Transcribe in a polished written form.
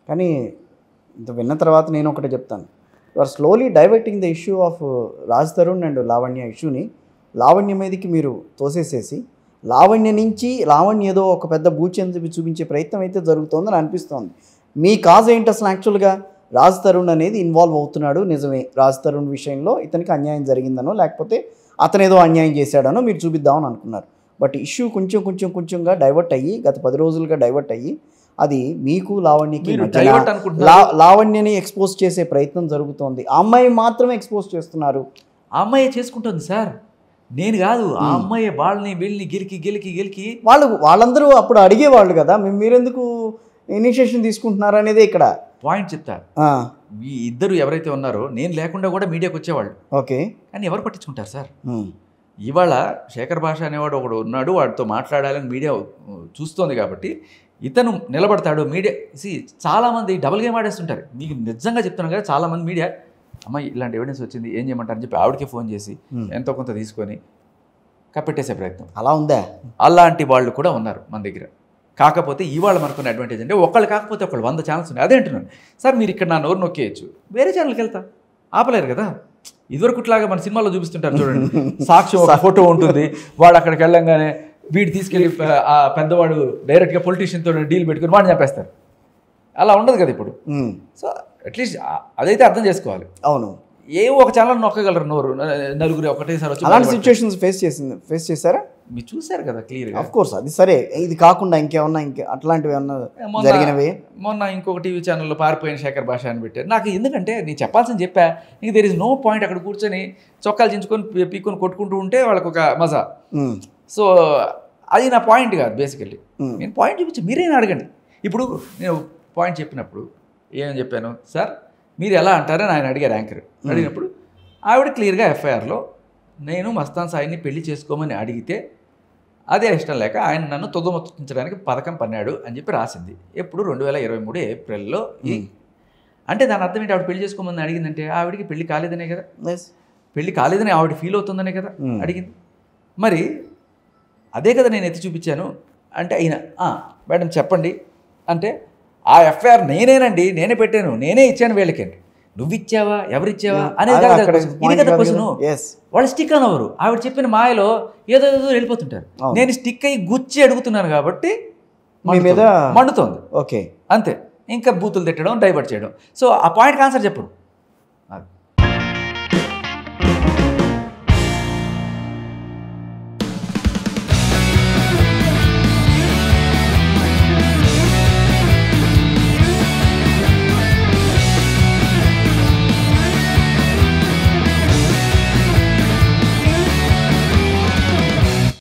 కానీ ఇంత విన్న తర్వాత నేను ఒకటి చెప్తాను. You are slowly diverting the issue of Raj Tarun and Lavanya ఇష్యూని లావణ్య మీదకి మీరు తోసేసేసి లావణ్య ఏదో ఒక పెద్ద బూచి చూపించే ప్రయత్నం అయితే జరుగుతుందని అనిపిస్తోంది. మీ కాజ్ ఏంటి అసలు? యాక్చువల్గా రాజ్ తరుణ్ అనేది ఇన్వాల్వ్ అవుతున్నాడు, నిజమే. రాజ్ తరుణ్ విషయంలో ఇతనికి అన్యాయం జరిగిందనో లేకపోతే అతను ఏదో అన్యాయం చేశాడనో మీరు చూపిద్దామని అనుకున్నారు. బట్ ఇష్యూ కొంచెంగా డైవర్ట్ అయ్యి గత 10 రోజులుగా డైవర్ట్ అయ్యి అది మీకు లావణ్యకి లావణ్యని ఎక్స్పోజ్ చేసే ప్రయత్నం జరుగుతోంది. ఆ అమ్మాయి మాత్రమే ఎక్స్పోజ్ చేస్తున్నారు. ఆ అమ్మాయి చేసుకుంటుంది సార్, నేను కాదు. ఆ అమ్మాయి వాళ్ళని వీళ్ళని గెలికి వాళ్ళందరూ అప్పుడు అడిగేవాళ్ళు కదా, మీరెందుకు ఇనిషియేషన్ తీసుకుంటున్నారు అనేది ఇక్కడ పాయింట్ చెప్తా. మీ ఇద్దరు ఎవరైతే ఉన్నారో నేను లేకుండా కూడా మీడియాకి వచ్చేవాళ్ళు. ఓకే, కానీ ఎవరు పట్టించుకుంటారు సార్? ఇవాళ శేఖర్ భాష అనేవాడు ఒకడు ఉన్నాడు, వాడితో మాట్లాడాలని మీడియా చూస్తోంది కాబట్టి ఇతను నిలబడతాడు. మీడియా చాలామంది డబుల్ గేమ్ ఆడేస్తుంటారు. మీకు నిజంగా చెప్తున్నాను కదా, చాలామంది మీడియా అమ్మాయి ఇలాంటి ఎవిడెన్స్ వచ్చింది ఏం చేయమంటారని చెప్పి ఆవిడకి ఫోన్ చేసి ఎంతో కొంత తీసుకొని కప్పెట్టేసే ప్రయత్నం. అలా ఉందా? అలాంటి వాళ్ళు కూడా ఉన్నారు మన దగ్గర. కాకపోతే ఇవాళ మనకున్న అడ్వాంటేజ్ అంటే ఒకళ్ళు కాకపోతే ఒకళ్ళు 100 ఛానల్స్ ఉన్నాయి. అదే అంటున్నాను సార్, మీరు ఇక్కడ నా నోరు నొక్కేయచ్చు, వేరే ఛానల్కి వెళ్తా, ఆపలేరు కదా. ఇదివరకుట్లాగా మన సినిమాలో చూపిస్తుంటారు చూడండి, సాక్షి ఒక ఫోటో ఉంటుంది, వాడు అక్కడికి వెళ్ళంగానే వీడు తీసుకెళ్ళి ఆ పెద్దవాడు డైరెక్ట్గా పొలిటీషియన్తో డీల్ పెట్టుకుని వాడిని చంపేస్తారు. అలా ఉండదు కదా ఇప్పుడు. సో అట్లీస్ట్ అదైతే అర్థం చేసుకోవాలి. అవును, ఏ ఒక ఛానల్ నొక్కగలరు నోరు, నలుగురు ఒకటేసారి వచ్చి. అలాంటి సిచ్యువేషన్స్ ఫేస్ చేశారా? మీరు చూసారు కదా క్లియర్గా. ఆఫ్ కోర్స్, అది సరే. ఇది కాకుండా ఇంకేమన్నా అట్లాంటివి ఏమన్నా జరిగినవి? మొన్న ఇంకొక టీవీ ఛానల్లో పారిపోయిన శేఖర్ భాష అని పెట్టారు. నాకు ఎందుకంటే నేను చెప్పాల్సింది చెప్పా, ఇంక దేర్ ఇస్ నో పాయింట్ అక్కడ కూర్చొని చొక్కాలు చించుకొని పీక్కొని కొట్టుకుంటూ ఉంటే వాళ్ళకు ఒక మజా. సో అది నా పాయింట్ కాదు బేసికల్లీ. నేను పాయింట్ చూపించి మీరేనా అడగండి. ఇప్పుడు నేను పాయింట్ చెప్పినప్పుడు ఏమని చెప్పాను సార్, మీరు ఎలా అంటారని ఆయన అడిగారు యాంకర్. అడిగినప్పుడు ఆవిడ క్లియర్గా ఎఫ్ఐఆర్లో నేను మస్తాన్ సాయిని పెళ్లి చేసుకోమని అడిగితే అదే ఇష్టం లేక ఆయన నన్ను తొదముట్టించడానికి పథకం పన్నాడు అని చెప్పి రాసింది. ఎప్పుడు 2023 ఏప్రిల్లో. అంటే దాని అర్థం ఏంటి? ఆవిడ పెళ్లి చేసుకోమని అడిగిందంటే ఆవిడికి పెళ్లి కాలేదనే కదా, పెళ్లి కాలేదని ఆవిడ ఫీల్ అవుతుందనే కదా అడిగింది. మరి అదే కదా నేను ఎత్తి చూపించాను. అంటే అయినా మేడం చెప్పండి అంటే ఆ ఎఫ్ఐఆర్ నేనేనండి, నేనే పెట్టాను, నేనే ఇచ్చాను వీళ్ళకండి. నువ్వు ఇచ్చావా, ఎవరిచ్చావా అనేది ఇది కదా క్వశ్చన్. వాళ్ళు స్టిక్ అనవరు. ఆవిడ చెప్పిన మాయలో ఏదో వెళ్ళిపోతుంటారు. నేను స్టిక్ అయ్యి గుచ్చి అడుగుతున్నాను కాబట్టి మండుతోంది. ఓకే, అంతే. ఇంకా బూతులు తిట్టడం, డైవర్ట్ చేయడం. సో ఆ పాయింట్కి ఆన్సర్ చెప్పరు.